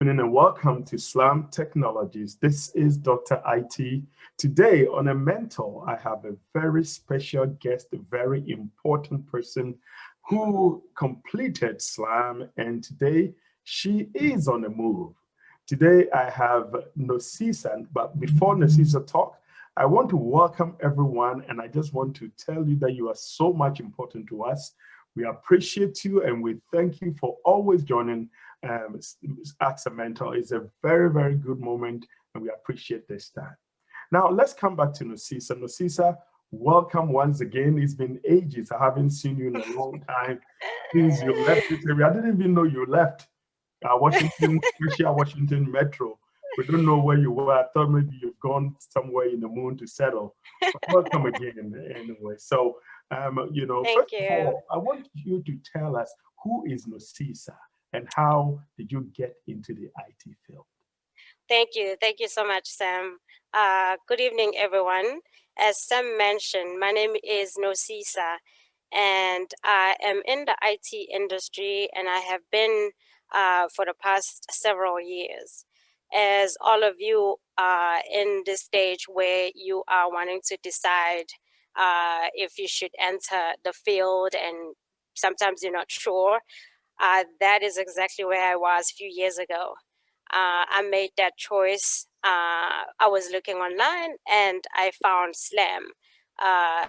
And welcome to Slamm Technologies. This is Dr. IT. Today on a mentor, I have a very special guest, a very important person who completed Slamm, and today she is on the move. Today I have Nosisa, but before Nosisa talk, I want to welcome everyone, and I just want to tell you that you are so much important to us. We appreciate you and we thank you for always joining as a mentor. It's a very, very good moment and we appreciate this time. Now, let's come back to Nosisa. Nosisa, welcome once again. It's been ages. I haven't seen you in a long time since you left this area. I didn't even know you left Washington, Washington Metro. We don't know where you were. I thought maybe you've gone somewhere in the moon to settle. But welcome again anyway. So, Thank first of you. all, I want you to tell us who is Nosisa and how did you get into the IT field? Thank you. Thank you so much, Sam. Good evening, everyone. As Sam mentioned, my name is Nosisa, and I am in the IT industry, and I have been for the past several years. As all of you are in this stage where you are wanting to decide if you should enter the field, and sometimes you're not sure, that is exactly where I was a few years ago. I made that choice. I was looking online and I found Slamm.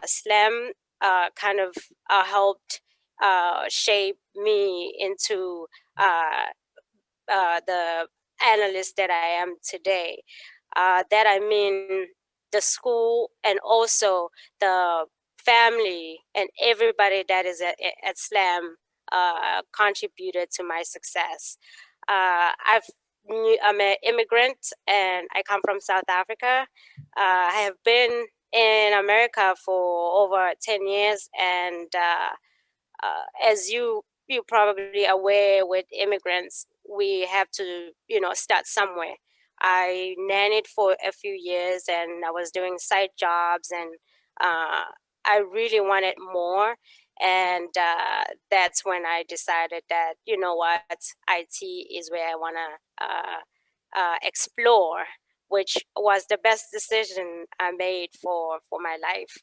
Slamm kind of helped shape me into the analyst that I am today. That I mean the school and also the family and everybody that is at Slam contributed to my success. I'm an immigrant and I come from South Africa. I have been in America for over 10 years, and as you probably aware, with immigrants we have to start somewhere. I nannied for a few years and I was doing side jobs, and I really wanted more. And that's when I decided that, you know what, IT is where I want to explore, which was the best decision I made for my life.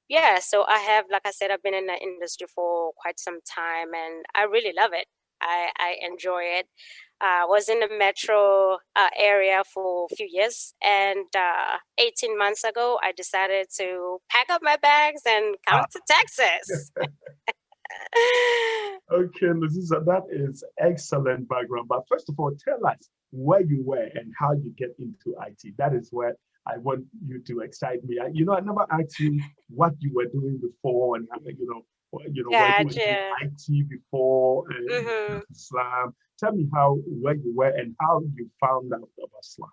Yeah, so I have, like I said, I've been in the industry for quite some time and I really love it. I enjoy it. Was in the metro area for a few years, and 18 months ago, I decided to pack up my bags and come Ah, to Texas. okay, Nosisa, that is excellent background. But first of all, tell us where you were and how you get into IT. That is where I want you to excite me. I never asked you what you were doing before and were you into Gotcha. IT before you hmm came to Slam. Tell me where you were and how you found out about Slam.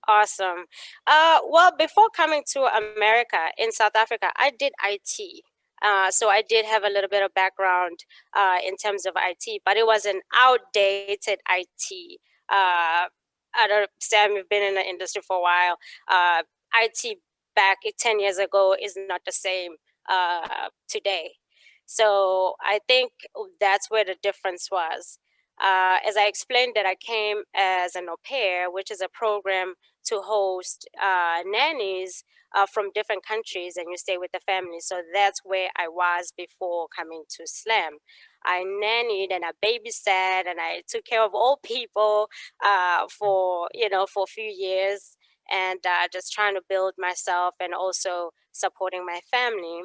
Awesome. Well, before coming to America, in South Africa, I did IT. So I did have a little bit of background in terms of IT, but it was an outdated IT. Uh, I don't, Sam, you've been in the industry for a while. IT back 10 years ago is not the same today. So I think that's where the difference was. As I explained, that I came as an au pair, which is a program to host nannies from different countries, and you stay with the family. So that's where I was before coming to Slam. I nannied and I babysat and I took care of old people for a few years, and just trying to build myself and also supporting my family.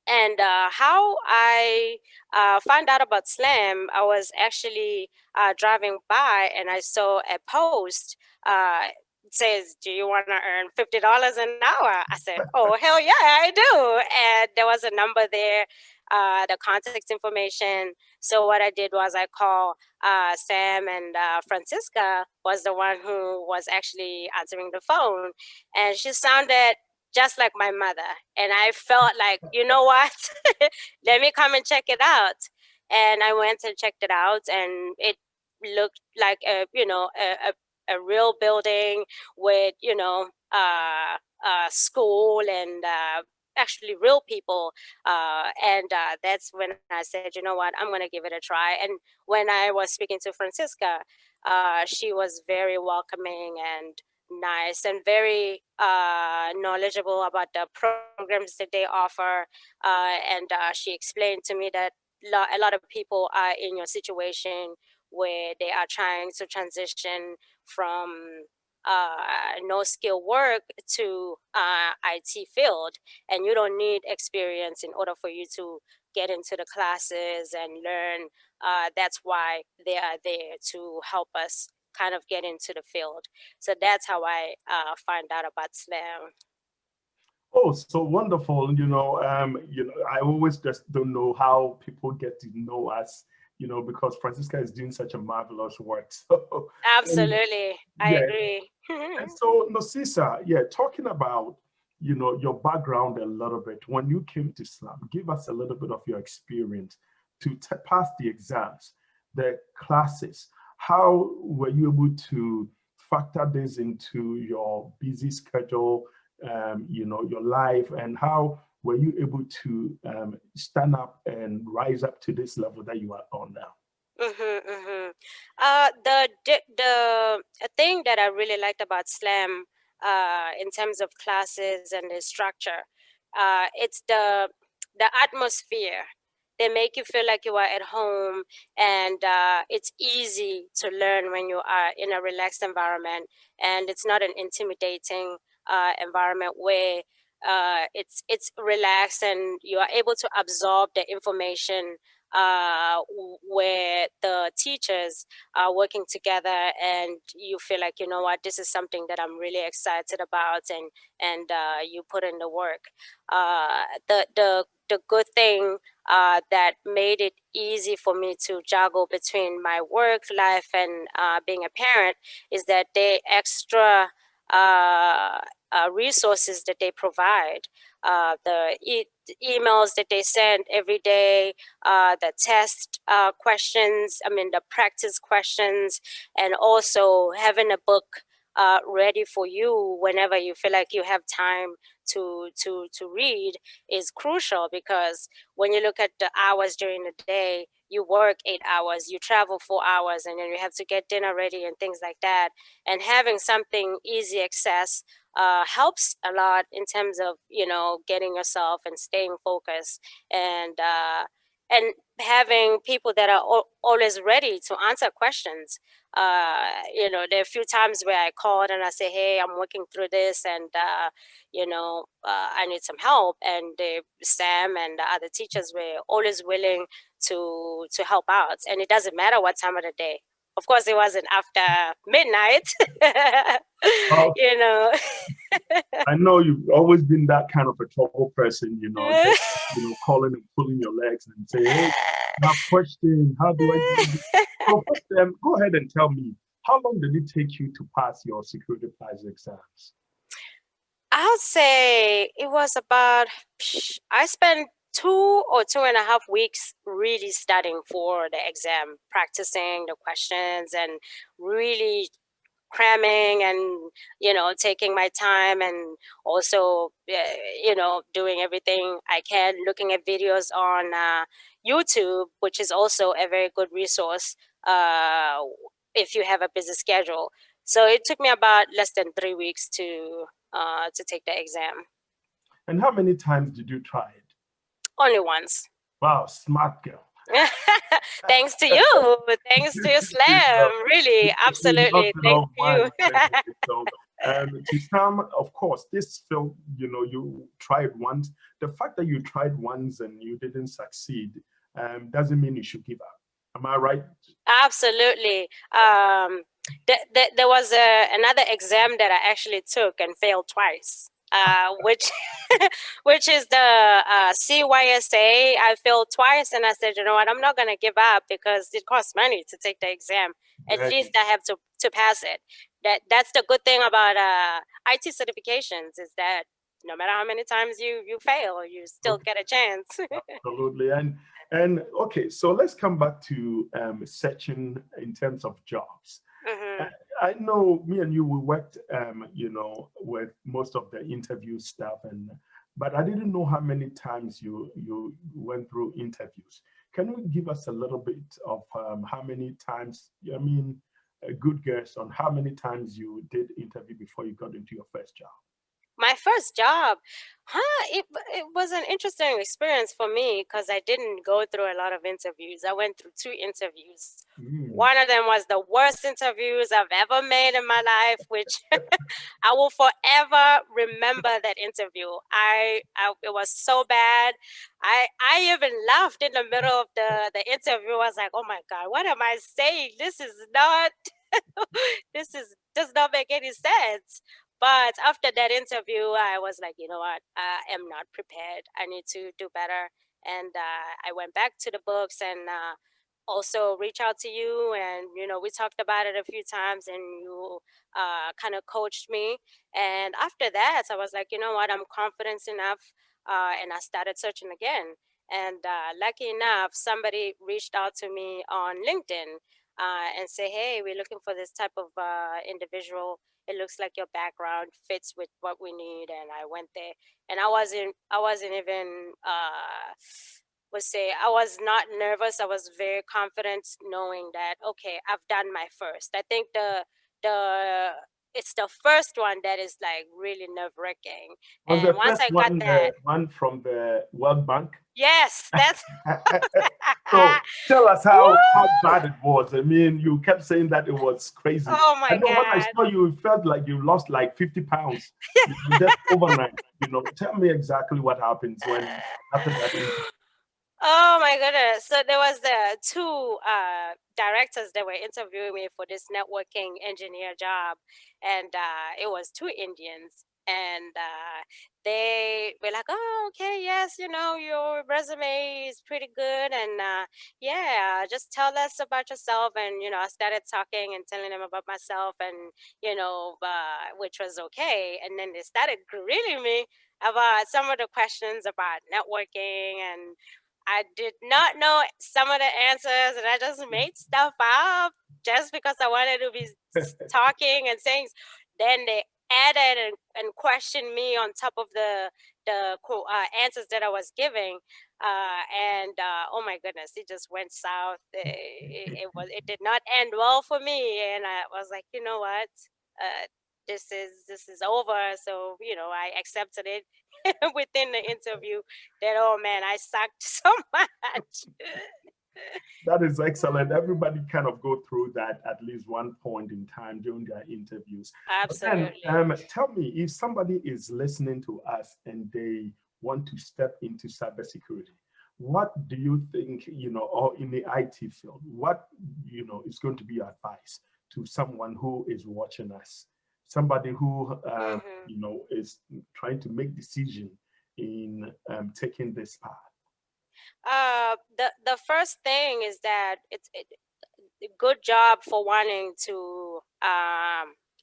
And how I found out about Slam, I was actually driving by and I saw a post. It says, "Do you want to earn $50 an hour?" I said, "Oh, hell yeah, I do." And there was a number there, the contact information. So what I did was I called Sam, and Francisca was the one who was actually answering the phone. And she sounded just like my mother. And I felt like, you know what? Let me come and check it out. And I went and checked it out, and it looked like a real building with school and actually real people. And that's when I said, you know what, I'm going to give it a try. And when I was speaking to Francisca, she was very welcoming and nice and very knowledgeable about the programs that they offer. And she explained to me that a lot of people are in your situation where they are trying to transition from no skill work to IT field, and you don't need experience in order for you to get into the classes and learn. That's why they are there to help us kind of get into the field. So that's how I find out about Slam. Oh, so wonderful. I always just don't know how people get to know us, because Francisca is doing such a marvelous work. So, and Absolutely, I yeah, agree. and so Nosisa, yeah, talking about, your background a little bit. When you came to Slam, give us a little bit of your experience to pass the exams, the classes. How were you able to factor this into your busy schedule, your life, and how were you able to stand up and rise up to this level that you are on now? The thing that I really liked about Slam, in terms of classes and the structure, it's the atmosphere. They make you feel like you are at home, and it's easy to learn when you are in a relaxed environment, and it's not an intimidating environment where it's relaxed and you are able to absorb the information, where the teachers are working together, and you feel like, you know what, this is something that I'm really excited about, and you put in the work. The good thing that made it easy for me to juggle between my work life and being a parent is that the extra uh, resources that they provide, the emails that they send every day, the test questions, I mean, the practice questions, and also having a book ready for you whenever you feel like you have time to read is crucial, because when you look at the hours during the day, you work 8 hours, you travel 4 hours, and then you have to get dinner ready and things like that. And having something easy access helps a lot in terms of, getting yourself and staying focused, and having people that are always ready to answer questions. There are a few times where I called and I say, hey, I'm working through this, and I need some help, and Sam and the other teachers were always willing to help out, and it doesn't matter what time of the day. Of course, it wasn't after midnight. Well, you know. I know you've always been that kind of a trouble person, just calling and pulling your legs and say, hey, I have a question. How do I do this? So first, go ahead and tell me, how long did it take you to pass your security plus exams? I'll say it was about, I spent 2 or 2.5 weeks really studying for the exam, practicing the questions and really cramming, and taking my time, and also doing everything I can, looking at videos on YouTube, which is also a very good resource uh, if you have a busy schedule. So it took me about less than 3 weeks to take the exam. And how many times did you try it? Only once. Wow, smart girl. Thanks to you. Thanks to you, Slam. Really, It's not absolutely. at Thanks all to mine you. anyway. So, to some, of course, this film, you tried once. The fact that you tried once and you didn't succeed doesn't mean you should give up. Am I right? Absolutely. There was another exam that I actually took and failed twice, which which is the CYSA. I failed twice, and I said, you know what, I'm not going to give up because it costs money to take the exam. At least I have to pass it. That's the good thing about IT certifications, is that no matter how many times you fail, you still get a chance. Absolutely. And okay, so let's come back to searching in terms of jobs. hmm I know me and you, we worked, with most of the interview stuff and but I didn't know how many times you went through interviews. Can you give us a little bit of how many times? I mean, a good guess on how many times you did interview before you got into your first job? My first job, it was an interesting experience for me because I didn't go through a lot of interviews. I went through 2 interviews. Mm. One of them was the worst interviews I've ever made in my life, which I will forever remember that interview. It was so bad. I even laughed in the middle of the interview. I was like, "Oh my God, what am I saying? This is not does not make any sense." But after that interview, I was like, you know what? I am not prepared. I need to do better. And I went back to the books and also reach out to you. And, we talked about it a few times and you kind of coached me. And after that, I was like, you know what? I'm confident enough. And I started searching again. And lucky enough, somebody reached out to me on LinkedIn and say, hey, we're looking for this type of individual. It looks like your background fits with what we need. And I went there, and I wasn't even let's say, I was not nervous. I was very confident knowing that, okay, I've done my first. I think the it's the first one that is like really nerve wracking. Was And the once first I got one that, the one from the World Bank? yes, that's So tell us how woo! bad it was. I mean, you kept saying that it was crazy. Oh I my know when I God. saw you, it felt like you lost like 50 pounds, just overnight. Tell me exactly what happens when after that interview. Oh my goodness. So there was the two directors that were interviewing me for this networking engineer job, and it was two Indians. And they were like, "Oh, okay, yes, your resume is pretty good, and yeah, just tell us about yourself." And I started talking and telling them about myself, and which was okay. And then they started grilling me about some of the questions about networking, and I did not know some of the answers, and I just made stuff up just because I wanted to be talking and saying. Then they added and questioned me on top of the answers that I was giving, and oh my goodness, it just went south. It did not end well for me, and I was like, you know what, this is over. So I accepted it within the interview that, oh man, I sucked so much. That is excellent. Everybody kind of go through that at least one point in time during their interviews. But then Absolutely. tell me, if somebody is listening to us and they want to step into cybersecurity, what do you think, or in the IT field, what, is going to be your advice to someone who is watching us, somebody who, Hmm. is trying to make decision in taking this path? The first thing is that a good job for wanting to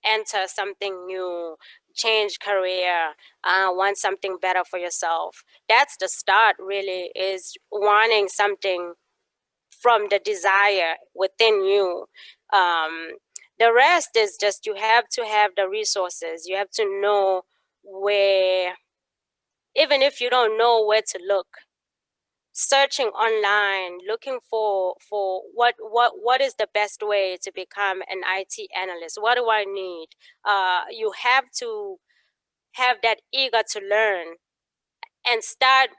enter something new, change career, want something better for yourself. That's the start. Really, is wanting something from the desire within you. Um, the rest is just, you have to have the resources. You have to know where, even if you don't know where to look, searching online, looking for what is the best way to become an IT analyst. What do I need? You have to have that eager to learn and start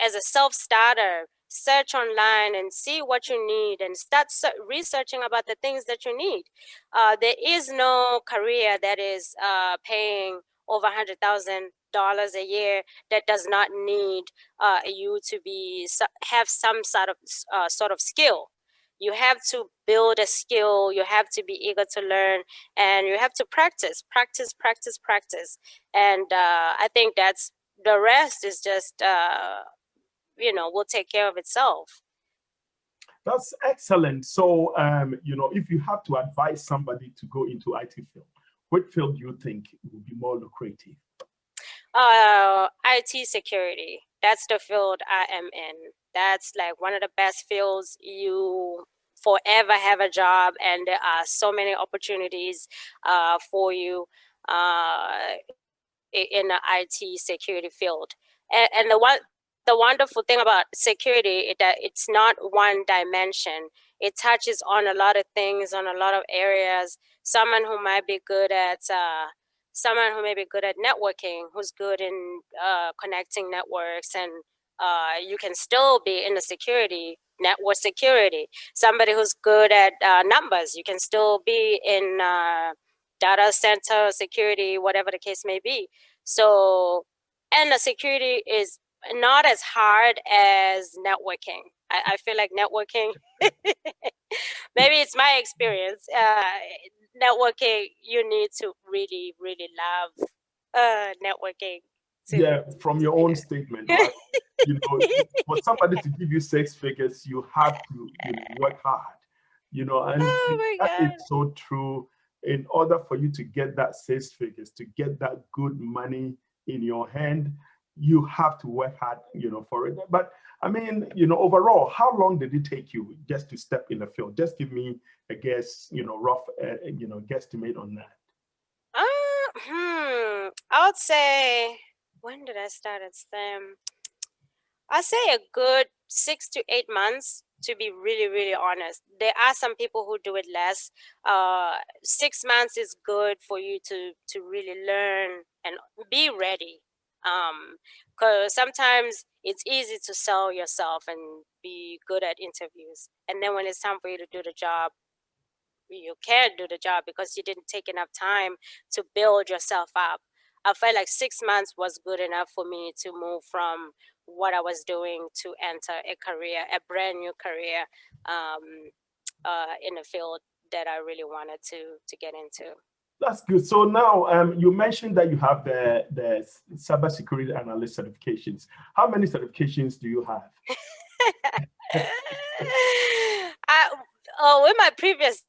as a self-starter. Search online and see what you need, and start researching about the things that you need. There is no career that is paying over $100,000 a year that does not need you to have some sort of skill. You have to build a skill. You have to be eager to learn, and you have to practice, practice, practice, practice. And I think that's the rest is just will take care of itself. That's excellent. So, if you have to advise somebody to go into IT field, what field do you think would be more lucrative? IT security, that's the field I am in. That's like one of the best fields. You forever have a job, and there are so many opportunities for you in the IT security field. And the wonderful thing about security is that it's not one dimension. It touches on a lot of things, on a lot of areas. Someone who might be good at someone who may be good at networking, who's good in connecting networks, and you can still be in the security, network security. Somebody who's good at numbers, you can still be in data center security, whatever the case may be. So, and the security is not as hard as networking. I feel like networking, maybe it's my experience. Networking, you need to really, really love networking Yeah, from to your be own statement, good. right? For somebody to give you 6 figures, you have to, work hard, and Oh my that is God. so true. In order for you to get that 6 figures, to get that good money in your hand, you have to work hard, for it. But I mean, overall, how long did it take you just to step in the field? Just give me a guess, rough, guesstimate on that. I would say, when did I start at STEM? I'd say a good 6 to 8 months, to be really, really honest. There are some people who do it less. 6 months is good for you to really learn and be ready. Because sometimes it's easy to sell yourself and be good at interviews, and then when it's time for you to do the job, you can't do the job because you didn't take enough time to build yourself up. I felt like 6 months was good enough for me to move from what I was doing to enter a career, a brand new career, in a field that I really wanted to get into. That's good. So now, you mentioned that you have the cybersecurity analyst certifications. How many certifications do you have? I, with my previous,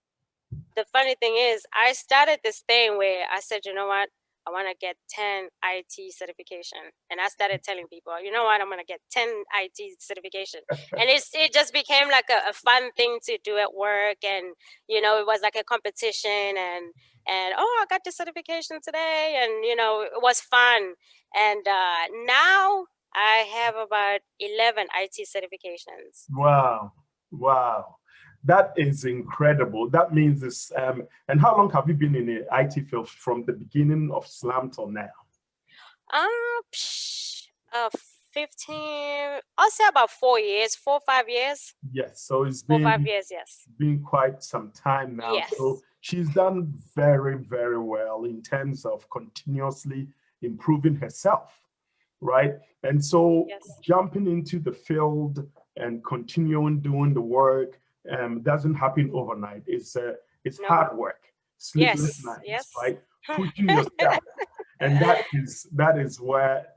the funny thing is, I started this thing where I said, you know what? I want to get 10 IT certification. And I started telling people, you know what? I'm going to get 10 IT certification. And it just became like a fun thing to do at work. And, it was like a competition, and oh, I got the certification today. And, it was fun. And now I have about 11 IT certifications. Wow, wow, that is incredible. That means this. And how long have you been in the IT field from the beginning of Slam till now? Um, psh, uh, 15, I'll say about 4 years, 4 or 5 years. Yes, so it's 4 or 5 years, yes. been quite some time now. So Yes. she's done very, very well in terms of continuously improving herself, right? And so Yes. jumping into the field and continuing doing the work doesn't happen overnight. It's No. hard work, sleepless Yes. nights, Yes. right? Pushing yourself, and that is where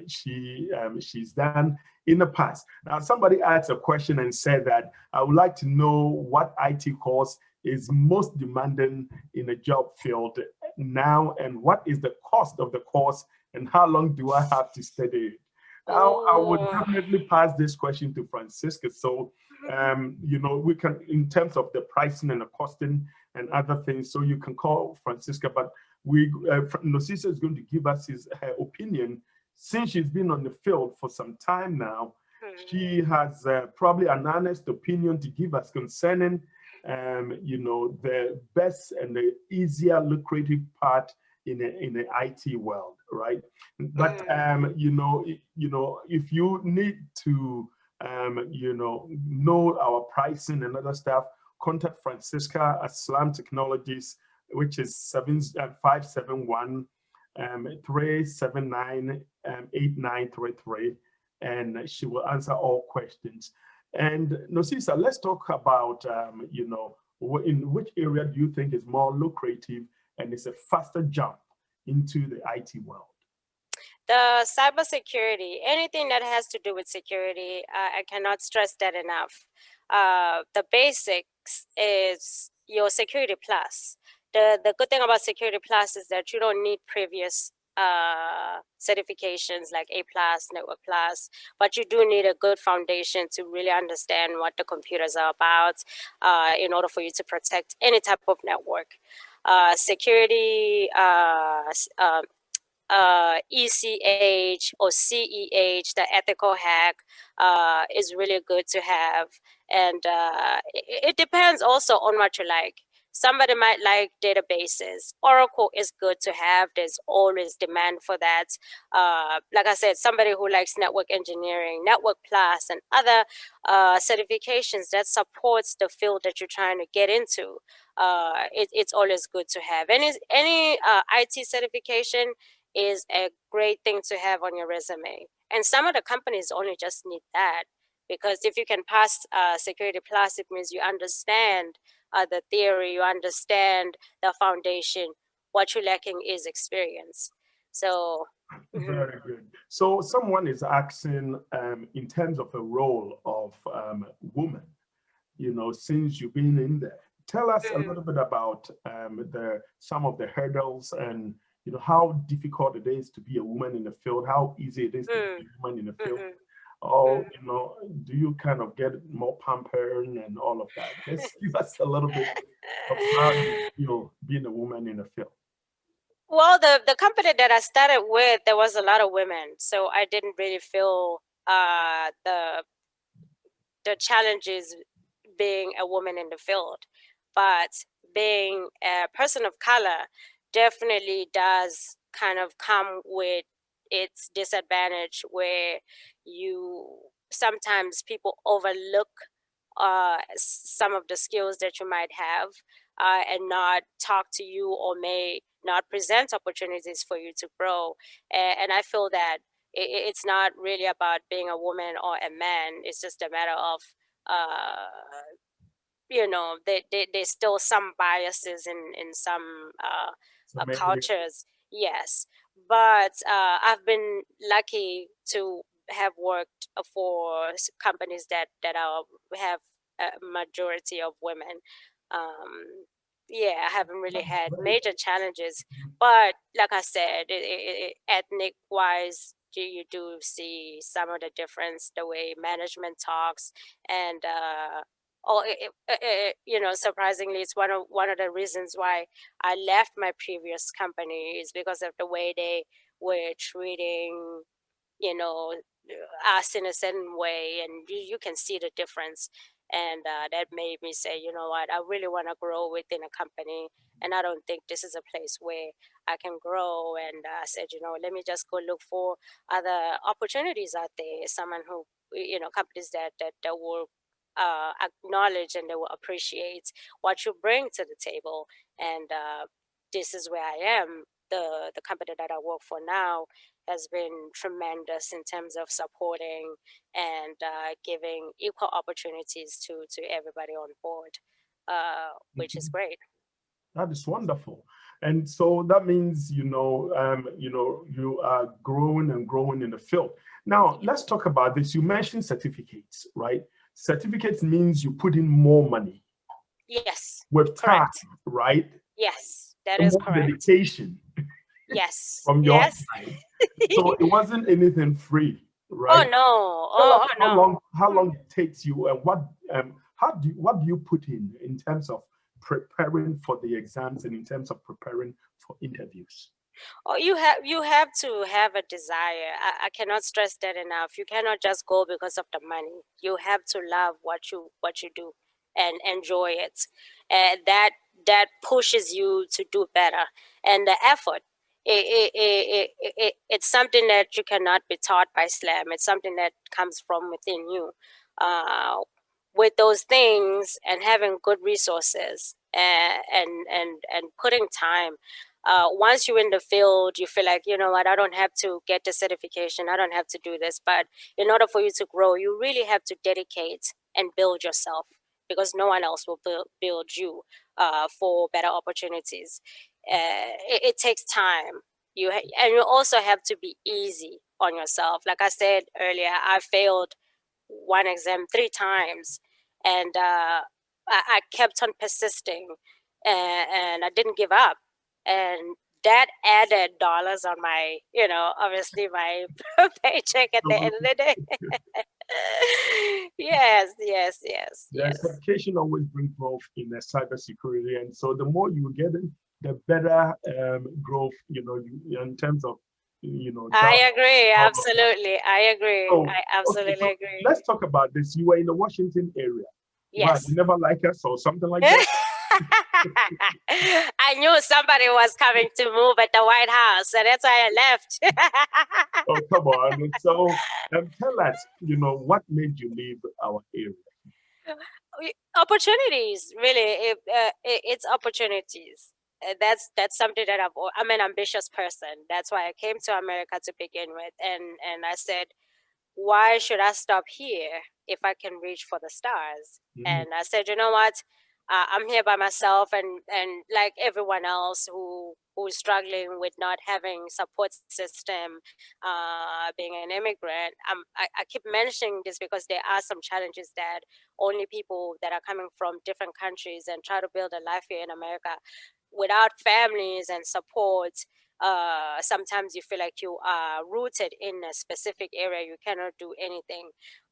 she's done in the past. Now, somebody asked a question and said that I would like to know what IT course is most demanding in a job field now, and what is the cost of the course, and how long do I have to study it? Now, I would Oh. definitely pass this question to Francisca. So, we can, in terms of the pricing and the costing and other things, so you can call Francisca, but Nosisa is going to give us her opinion. Since she's been on the field for some time now, she has probably an honest opinion to give us concerning, the best and the easier lucrative part in the IT world, right? But if you need to, know our pricing and other stuff, contact Francisca at Slamm Technologies, which is 571 379 8933, and she will answer all questions. And Nosisa, let's talk about, in which area do you think is more lucrative and is a faster jump into the IT world? The cybersecurity, anything that has to do with security, I cannot stress that enough. The basics is your Security Plus. The good thing about Security Plus is that you don't need previous certifications like A plus, Network Plus, but you do need a good foundation to really understand what the computers are about in order for you to protect any type of network. Security ECH or CEH, the ethical hack, is really good to have. And it depends also on what you like. Somebody might like databases. Oracle is good to have. There's always demand for that. Like I said, somebody who likes network engineering, Network Plus, and other certifications that supports the field that you're trying to get into. It's always good to have. Any IT certification is a great thing to have on your resume. And some of the companies only just need that, because if you can pass Security Plus, it means you understand the theory, you understand the foundation. What you're lacking is experience. So, Very good. So someone is asking, in terms of a role of woman, since you've been in there, tell us a little bit about some of the hurdles and how difficult it is to be a woman in the field, how easy it is to be a woman in the field. Or, do you kind of get more pampering and all of that? Just give us a little bit of how you feel being a woman in the field. Well, the company that I started with, there was a lot of women, so I didn't really feel the challenges being a woman in the field. But being a person of color definitely does kind of come with its disadvantage, where you sometimes people overlook some of the skills that you might have, and not talk to you, or may not present opportunities for you to grow. And I feel that it's not really about being a woman or a man. It's just a matter of there's still some biases in some cultures. Yes, but I've been lucky to have worked for companies that have a majority of women. Yeah, I haven't really had major challenges, but like I said, ethnic wise, you do see some of the difference, the way management talks. And surprisingly, it's one of the reasons why I left my previous company, is because of the way they were treating, us in a certain way, and you can see the difference. And that made me say, you know what, I really want to grow within a company, and I don't think this is a place where I can grow. And I said, let me just go look for other opportunities out there. Someone who, companies that will acknowledge and they will appreciate what you bring to the table. And this is where I am. The company that I work for now has been tremendous in terms of supporting and giving equal opportunities to everybody on board, which is great. That is wonderful. And so that means, you are growing and growing in the field. Now, let's talk about this. You mentioned certificates, right? Certificates means you put in more money. Yes. With time, right? Yes, that is more correct. Dedication. Yes. From your side. So it wasn't anything free, right? Oh no. How long it takes you, and what do you put in terms of preparing for the exams and in terms of preparing for interviews? Oh, you have to have a desire. I cannot stress that enough. You cannot just go because of the money. You have to love what you do and enjoy it, and that pushes you to do better. And the effort, it's something that you cannot be taught by Slamm. It's something that comes from within you. Uh, with those things and having good resources, and putting time, once you're in the field, you feel like, you know what, I don't have to get the certification, I don't have to do this. But in order for you to grow, you really have to dedicate and build yourself, because no one else will build you for better opportunities. It takes time. And you also have to be easy on yourself. Like I said earlier, I failed one exam 3 times, and I kept on persisting, and I didn't give up. And that added dollars on my, obviously my paycheck at the end of the day. Yes. Certification always brings growth in the cybersecurity, and so the more you get in, the better growth, in terms of I jobs, agree. all of that. Absolutely. I agree. So, I okay, absolutely so agree. let's talk about this. You were in the Washington area. Why? You Yes. never like us or something like that? I knew somebody was coming to move at the White House, and that's why I left. Oh, come on. So, tell us, what made you leave our area? Opportunities, really. It's opportunities. That's something that I'm an ambitious person. That's why I came to America to begin with, and I said, why should I stop here if I can reach for the stars? Mhm. And I said, you know what? I'm here by myself, and like everyone else who's struggling with not having support system, being an immigrant. I keep mentioning this because there are some challenges that only people that are coming from different countries and try to build a life here in America without families and support. Sometimes you feel like you are rooted in a specific area, you cannot do anything.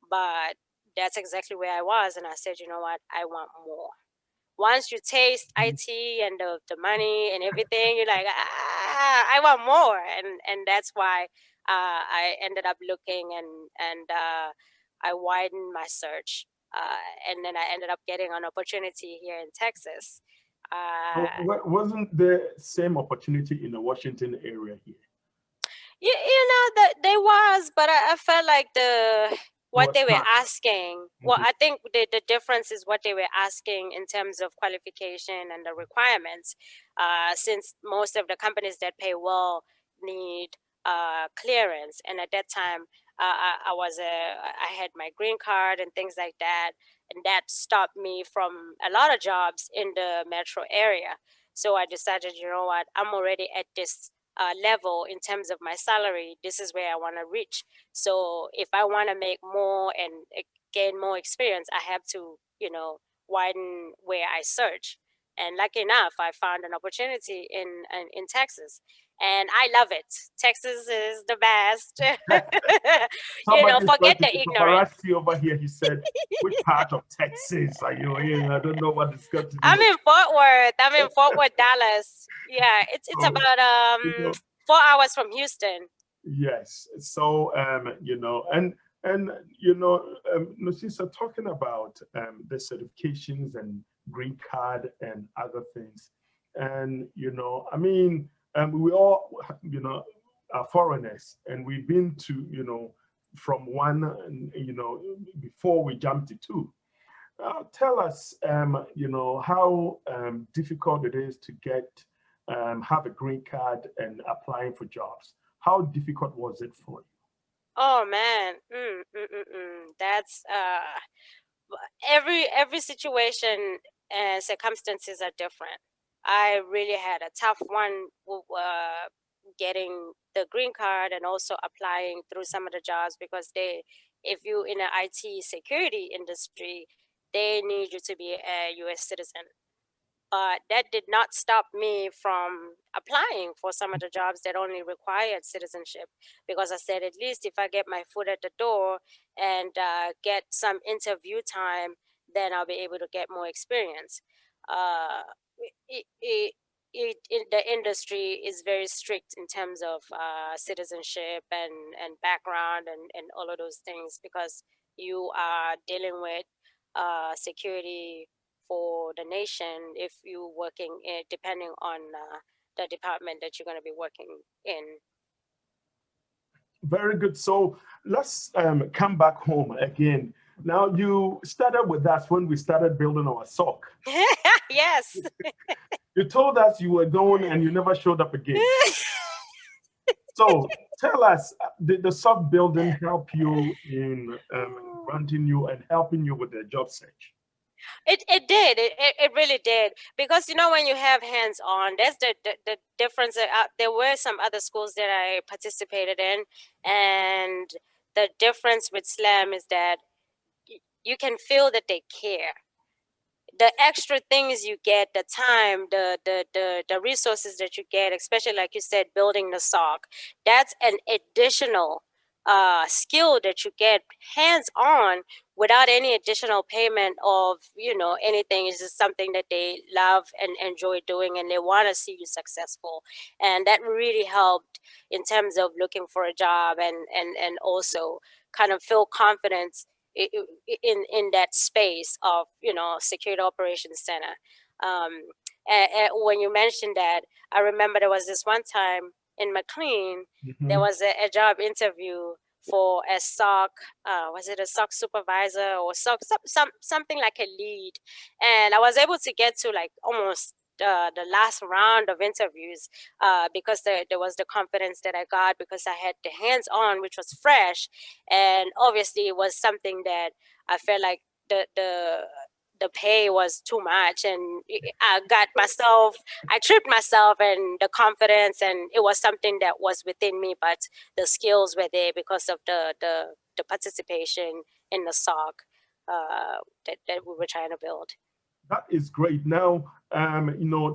But that's exactly where I was, and I said, you know what, I want more. Once you taste IT and the money and everything, you're like, I want more, and that's why I ended up looking, and I widened my search, and then I ended up getting an opportunity here in Texas. So, Uh, wasn't the same opportunity in the Washington area here? you know that there was, but I felt like It what was they were time. asking. Well, Mhm. I think the difference is what they were asking in terms of qualification and the requirements. Since most of the companies that pay well need clearance, and at that time, I had my green card and things like that, and that stopped me from a lot of jobs in the metro area. So I decided, you know what, I'm already at this level in terms of my salary. This is where I want to reach. So if I want to make more and gain more experience, I have to, widen where I search. And lucky enough, I found an opportunity in Texas, and I love it. Texas is the best. Somebody is Forget trying to the do ignorance. paparazzi over here. He said, "Which part of Texas are you in?" I don't know what it's got to do I'm with. in Fort Worth. I'm in Fort Worth, Dallas. Yeah, it's So, about you know, 4 hours from Houston. yes. So, and Nosisa, talking about the certifications and green card and other things, and I mean, we all, are foreigners, and we've been to, from one, before we jumped to two. Tell us, how difficult it is to have a green card and applying for jobs. How difficult was it for you? Oh man, that's every situation and circumstances are different. I really had a tough one getting the green card and also applying through some of the jobs because if you in the IT security industry, they need you to be a U.S. citizen. But that did not stop me from applying for some of the jobs that only required citizenship because I said, at least if I get my foot at the door and get some interview time, then I'll be able to get more experience. Uh, the industry is very strict in terms of citizenship and background and all of those things because you are dealing with security for the nation if you're working depending on the department that you're going to be working in. Very good. So let's come back home again. Now, you started with us when we started building our sock. Yes. You told us you were going and you never showed up again. So tell us, did the sock building help you in granting you and helping you with the job search? It did. It really did. Because, when you have hands on, that's the difference. There were some other schools that I participated in. And the difference with Slam is that you can feel that they care. The extra things you get, the time, the resources that you get, especially like you said, building the sock, that's an additional skill that you get hands-on without any additional payment of, anything. It's just something that they love and enjoy doing, and they want to see you successful. And that really helped in terms of looking for a job, and also kind of feel confidence in that space of, security operations center. And when you mentioned that, I remember there was this one time in McLean, there was a job interview for a SOC, was it a SOC supervisor or SOC, something like a lead. And I was able to get to like almost the last round of interviews because there was the confidence that I got because I had the hands-on, which was fresh. And obviously it was something that I felt like the pay was too much, and I tripped myself, and the confidence, and it was something that was within me, but the skills were there because of the participation in the SOC that we were trying to build. That is great. Now,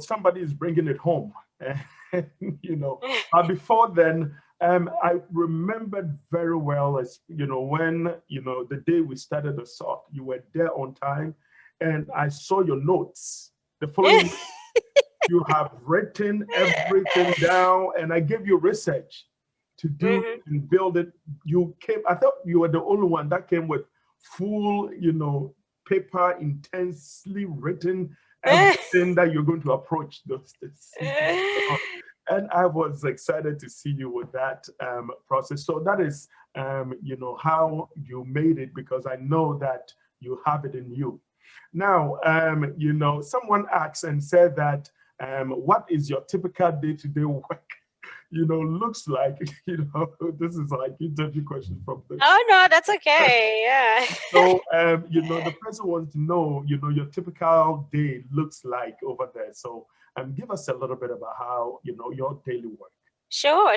somebody is bringing it home, but before then, I remembered very well as, when, the day we started the SOC, you were there on time, and I saw your notes. The following week, you have written everything down, and I gave you research to do and build it. I thought you were the only one that came with full, paper, intensely written, everything that you're going to approach those days. And I was excited to see you with that process. So that is, how you made it, because I know that you have it in you. Now, someone asked and said that, what is your typical day-to-day work, looks like? This is like interview question from the. Oh, no, that's okay. Yeah. So, the person wants to know, your typical day looks like over there. So, give us a little bit about how, your daily work. Sure.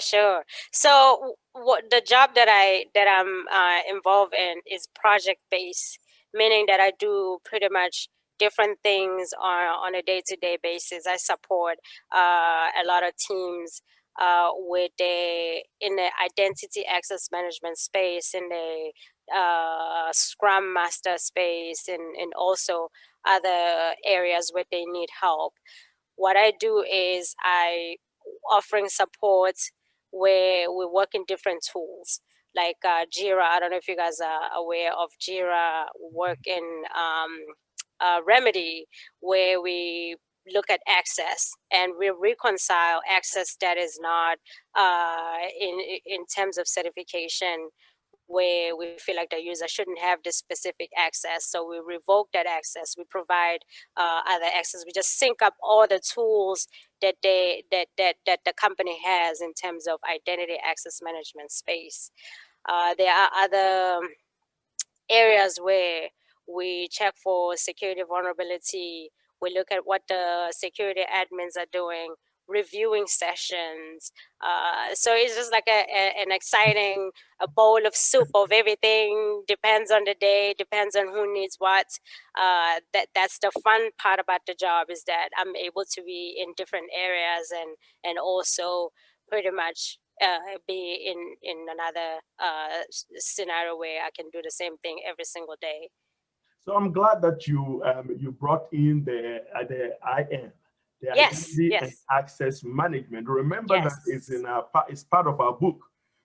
So, what the job that I'm involved in is project based, meaning that I do pretty much different things on a day-to-day basis. I support a lot of teams in the identity access management space, in the Scrum Master space, and also other areas where they need help. What I do is I offering support where we work in different tools like Jira. I don't know if you guys are aware of Jira. Work in Remedy, where we look at access and we reconcile access that is not in terms of certification, where we feel like the user shouldn't have this specific access. So we revoke that access. We provide other access. We just sync up all the tools that the company has in terms of identity access management space. There are other areas where we check for security vulnerability. We look at what the security admins are doing, reviewing sessions. So it's just like an exciting a bowl of soup of everything. Depends on the day, depends on who needs what. That's the fun part about the job, is that I'm able to be in different areas and also pretty much be in another scenario where I can do the same thing every single day. So I'm glad that you brought in the IM, the identity and access management. Remember that it's part of our book.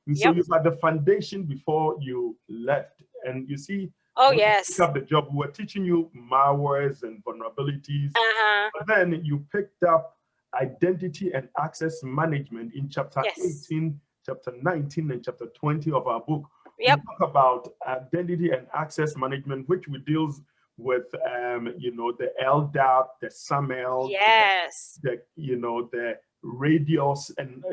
And so you had the foundation before you left. And you see, when you pick up the job, we were teaching you malwares and vulnerabilities. But then you picked up identity and access management in chapter 18, chapter 19, and chapter 20 of our book. We talk about identity and access management, which we deals with, the LDAP, the SAML, the radius and,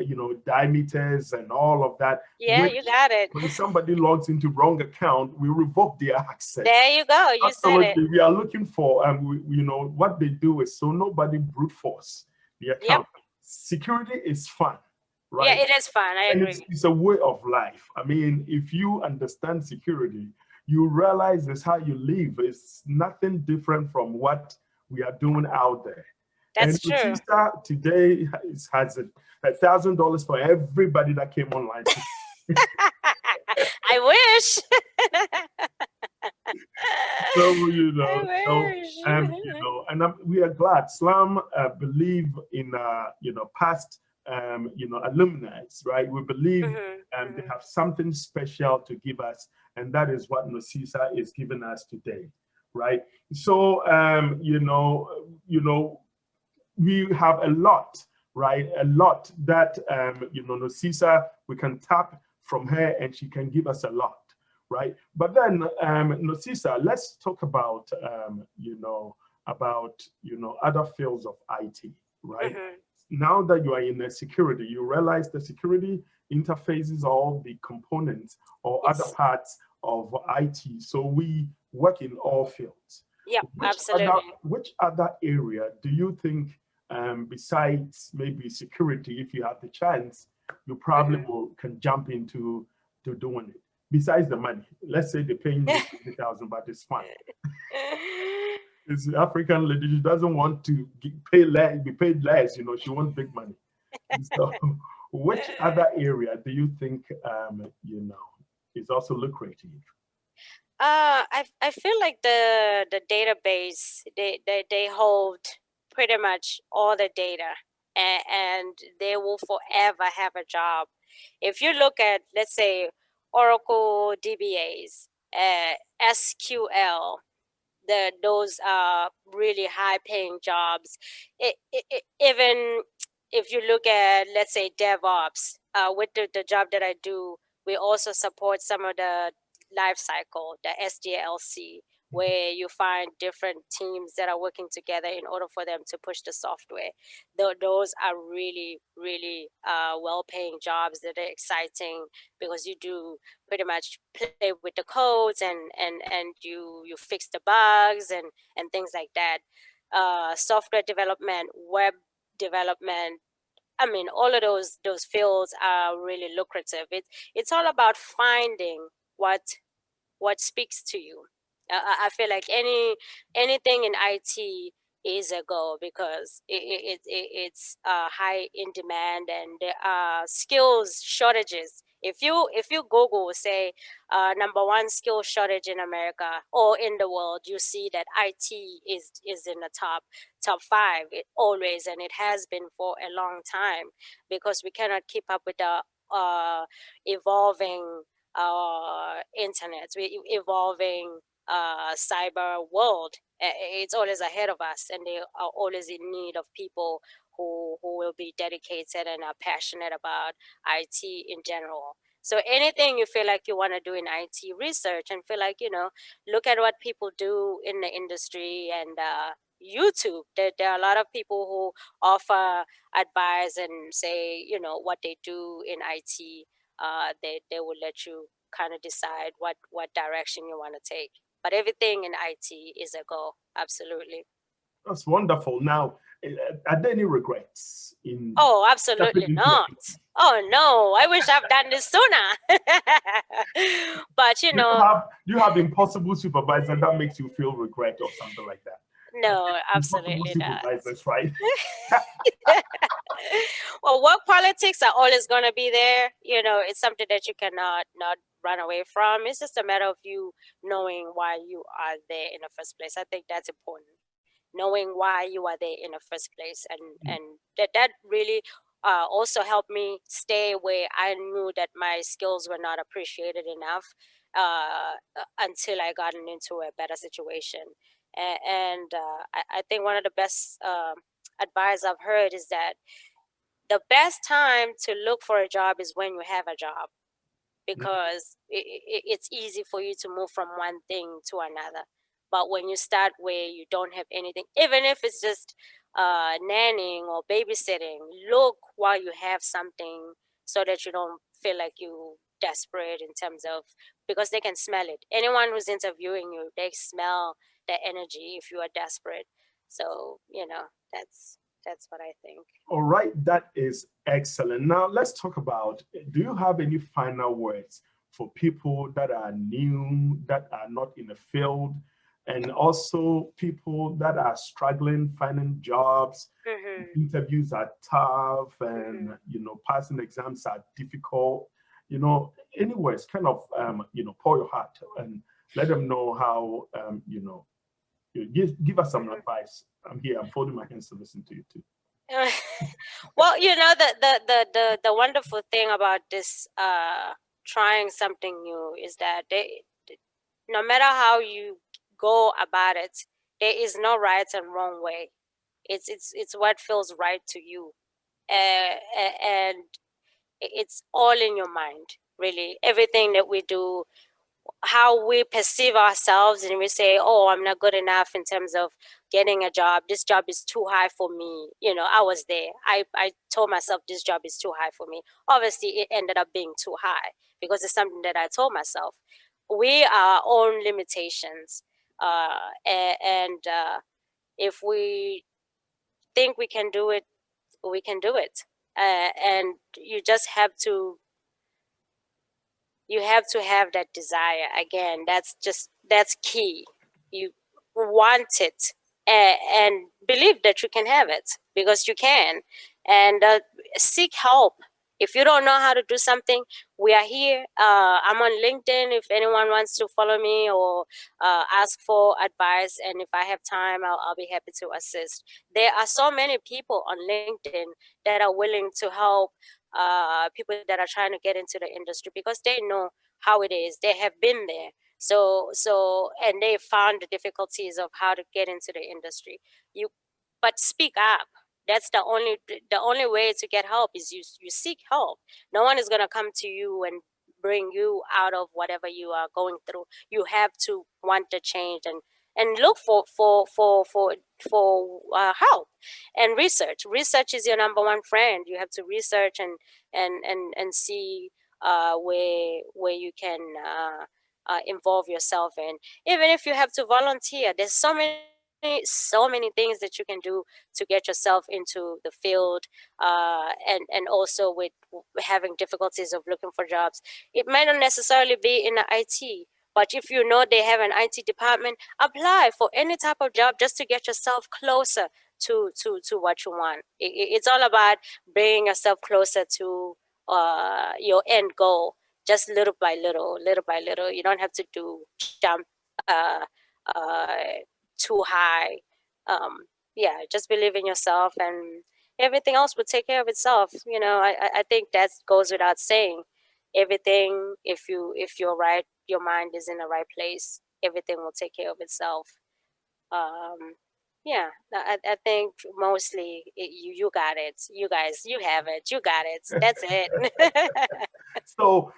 diameters and all of that. Yeah, you got it. When somebody logs into wrong account, we revoke their access. There you go. You said it. We are looking for, what they do is so nobody brute force the account. Security is fun. Right? Yeah, it is fun. I agree. It's a way of life. I mean, if you understand security, you realize it's how you live. It's nothing different from what we are doing out there. That's true. Batista today has $1,000 for everybody that came online. I wish. So, I and we are glad. Slamm believe in, past, alumni, right? We believe they have something special to give us, and that is what Nosisa is giving us today, right? So, we have a lot, right? A lot that, Nosisa, we can tap from her and she can give us a lot, right? But then, Nosisa, let's talk about, other fields of IT, right? Now that you are in the security, you realize the security interfaces all the components or other Yes. parts of IT. So we work in all fields. Yeah, absolutely. Which other area do you think, besides maybe security, if you have the chance, you probably can jump into to doing it? Besides the money, let's say they're paying you 50,000, but it's fine. It's an African lady. She doesn't want to pay less, be paid less. She wants big money. So, which other area do you think, is also lucrative? I feel like the database, they hold pretty much all the data, and they will forever have a job. If you look at, let's say, Oracle DBAs, SQL, those are really high paying jobs. Even if you look at, let's say, DevOps, with the job that I do, we also support some of the life cycle, the SDLC, where you find different teams that are working together in order for them to push the software. Those are really, really well paying jobs that are exciting, because you do pretty much play with the codes, and you fix the bugs, and things like that. Software development, web development, I mean, all of those fields are really lucrative. It's all about finding what speaks to you. I feel like anything in IT is a go, because it's high in demand, and there are skills shortages. If you Google, say, number one skill shortage in America or in the world, you see that IT is in the top five. It always, and it has been for a long time, because we cannot keep up with the evolving internet, evolving cyber world. It's always ahead of us, and they are always in need of people who will be dedicated and are passionate about IT in general. So anything you feel like you want to do in IT research, and feel like, look at what people do in the industry, and YouTube. There are a lot of people who offer advice and say, what they do in IT. They will let you kind of decide what direction you want to take. But everything in IT is a go. Absolutely. That's wonderful. Now, are there any regrets in Oh, stepping absolutely into not. IT? Oh no, I wish I've done this sooner. But Do you have impossible supervisor that makes you feel regret or something like that? no, Impossible absolutely not. supervisors, right? Well, work politics are always going to be there. It's something that you cannot not run away from. It's just a matter of you knowing why you are there in the first place. I think that's important. Knowing why you are there in the first place, and that really also helped me stay where I knew that my skills were not appreciated enough, until I gotten into a better situation. And I think one of the best advice I've heard is that the best time to look for a job is when you have a job, because it's easy for you to move from one thing to another. But when you start where you don't have anything, even if it's just nannying or babysitting, look while you have something, so that you don't feel like you desperate in terms of, because they can smell it. Anyone who's interviewing you, they smell the energy if you are desperate. So that's what I think. All right, that is excellent. Now let's talk about, do you have any final words for people that are new, that are not in the field, and also people that are struggling finding jobs? Mm-hmm. Interviews are tough, and Mm-hmm. passing exams are difficult. you know, any words, kind of, you know, pour your heart and let them know how, you know, you give us some advice. I'm here. I'm folding my hands to listen to you too. Well, you know, the wonderful thing about this trying something new is that no matter how you go about it, there is no right and wrong way. It's what feels right to you, and it's all in your mind. Really, everything that we do, how we perceive ourselves, and we say, oh, I'm not good enough in terms of getting a job, this job is too high for me. You know, I was there, I told myself this job is too high for me. Obviously it ended up being too high because it's something that I told myself. We are our own limitations, and if we think we can do it, we can do it. And you just have to, you have to have that desire. Again, that's key. You want it, and believe that you can have it, because you can. And seek help if you don't know how to do something. We are here. I'm on LinkedIn if anyone wants to follow me or ask for advice, and if I have time, I'll be happy to assist. There are so many people on LinkedIn that are willing to help people that are trying to get into the industry, because they know how it is. They have been there. And they found the difficulties of how to get into the industry. You, but speak up. That's the only way to get help is you seek help. No one is gonna come to you and bring you out of whatever you are going through. You have to want the change, and look for help, and research. Research is your number one friend. You have to research and see where you can involve yourself in. Even if you have to volunteer, there's so many things that you can do to get yourself into the field, and also with having difficulties of looking for jobs. It might not necessarily be in the IT, but if you know they have an IT department, apply for any type of job just to get yourself closer to what you want. It's all about bringing yourself closer to your end goal, just little by little, little by little. You don't have to jump uh, uh, too high. Yeah, just believe in yourself, and everything else will take care of itself. You know, I think that goes without saying. Everything, if you're right, your mind is in the right place, everything will take care of itself. Um, yeah, I think mostly you got it. You guys, you have it. You got it. That's it. So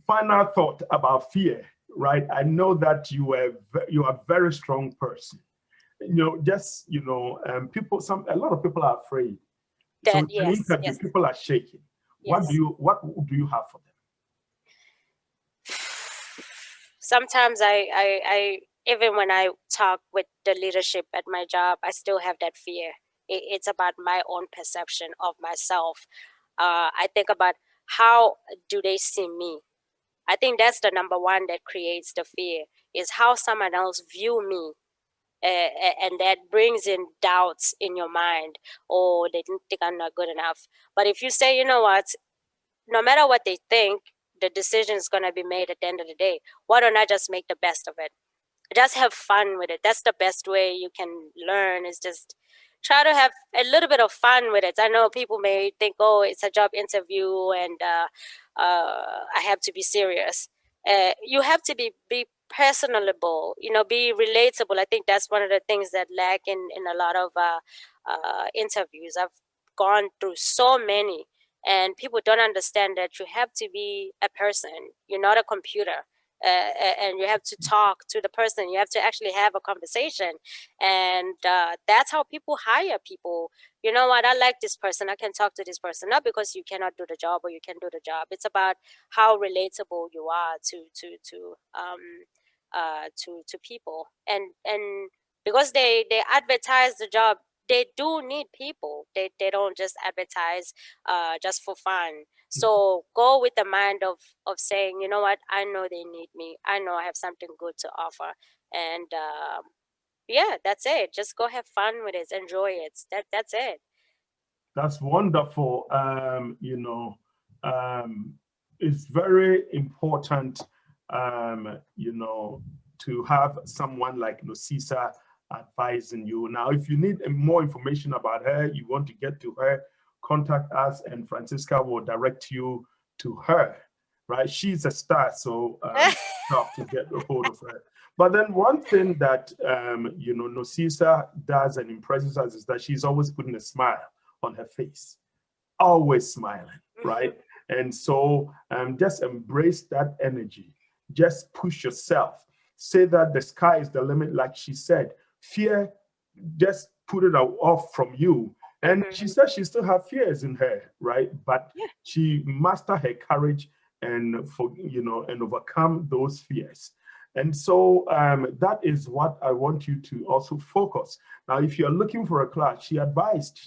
final thought about fear, right? I know that you are a very strong person. You know, just you know, a lot of people are afraid. So That, in an yes, interview, yes, people are shaking. yes. What do you have for them? Sometimes I even when I talk with the leadership at my job, I still have that fear. It's about my own perception of myself. I think about how do they see me. I think that's the number one that creates the fear, is how someone else view me. And that brings in doubts in your mind. Oh, they didn't think I'm not good enough. But if you say, you know what, no matter what they think, the decision is going to be made at the end of the day. Why don't I just make the best of it? Just have fun with it. That's the best way you can learn, is just try to have a little bit of fun with it. I know people may think, oh, it's a job interview and I have to be serious. You have to be personable, you know, be relatable. I think that's one of the things that lack in a lot of interviews. I've gone through so many, and people don't understand that you have to be a person. You're not a computer. And you have to talk to the person. You have to actually have a conversation, and that's how people hire people. You know what? I like this person. I can talk to this person, not because you cannot do the job or you can do the job. It's about how relatable you are to people, and because they advertise the job, they do need people. They don't just advertise just for fun. So go with the mind of saying, you know what, I know they need me. I know I have something good to offer, and yeah, that's it. Just go have fun with it, enjoy it. That's it. That's wonderful. You know, it's very important, to have someone like Nosisa advising you. Now, if you need more information about her, you want to get to her, contact us, and Francisca will direct you to her. Right? She's a star, so tough to get a hold of her. But then one thing that Nosisa does and impresses us is that she's always putting a smile on her face, always smiling, right? And so just embrace that energy. Just push yourself. Say that the sky is the limit, like she said. Fear, just put it off from you. And she said she still have fears in her, right? But she mastered her courage and and overcome those fears. And so that is what I want you to also focus. Now, if you're looking for a class, she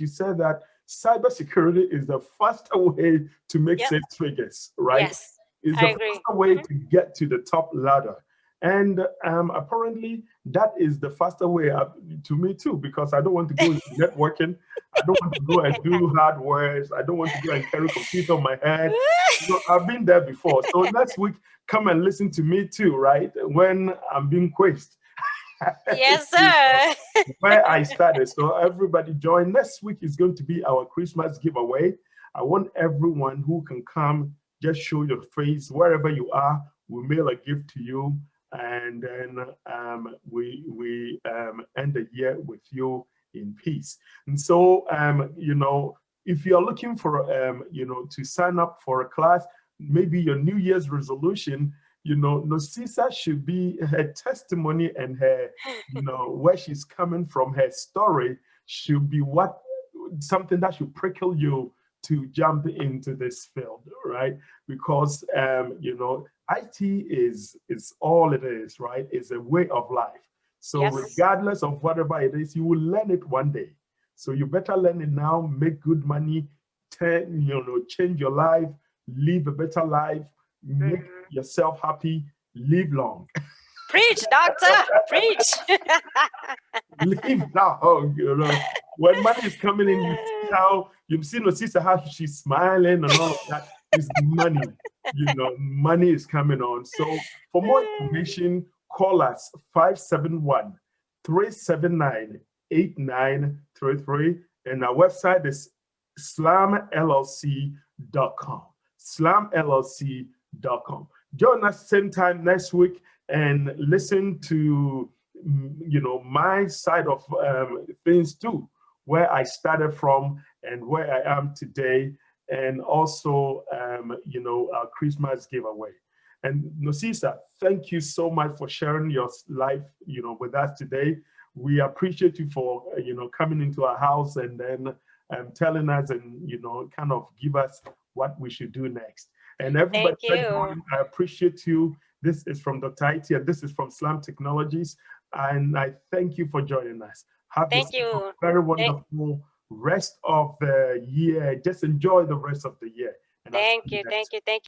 said that cybersecurity is the faster way to make 6 figures, right? Yes, It's I the agree. faster way to get to the top ladder. And apparently that is the faster way to me too, because I don't want to go into networking. I don't want to go and do hardware. I don't want to go and carry a computer on my head. I've been there before. So next week, come and listen to me too, right? When I'm being quizzed. Yes, sir. Where I started. So everybody join. Next week is going to be our Christmas giveaway. I want everyone who can come, just show your face wherever you are. We'll mail a gift to you. And then we end the year with you in peace. And so, if you're looking for, to sign up for a class, maybe your New Year's resolution, Nosisa should be her testimony and her, where she's coming from, her story should be something that should prickle you to jump into this field, right? Because, IT is all it is, right? It's a way of life. So regardless of whatever it is, you will learn it one day. So you better learn it now, make good money, change your life, live a better life, make yourself happy, live long. Preach, doctor, preach. Live long, when money is coming in, you've seen your sister, how she's smiling and all of that is money. Money is coming on. So for more information, call us 571-379-8933. And our website is slammllc.com. slammllc.com. Join us same time next week and listen to my side of things too, where I started from and where I am today, and also our Christmas giveaway. And Nosisa, thank you so much for sharing your life with us today. We appreciate you for coming into our house and then telling us and kind of give us what we should do next. And everybody, I appreciate you. This is from Dr. IT, and this is from Slamm Technologies. And I thank you for joining us. Have a very wonderful rest of the year. Just enjoy the rest of the year. Thank you.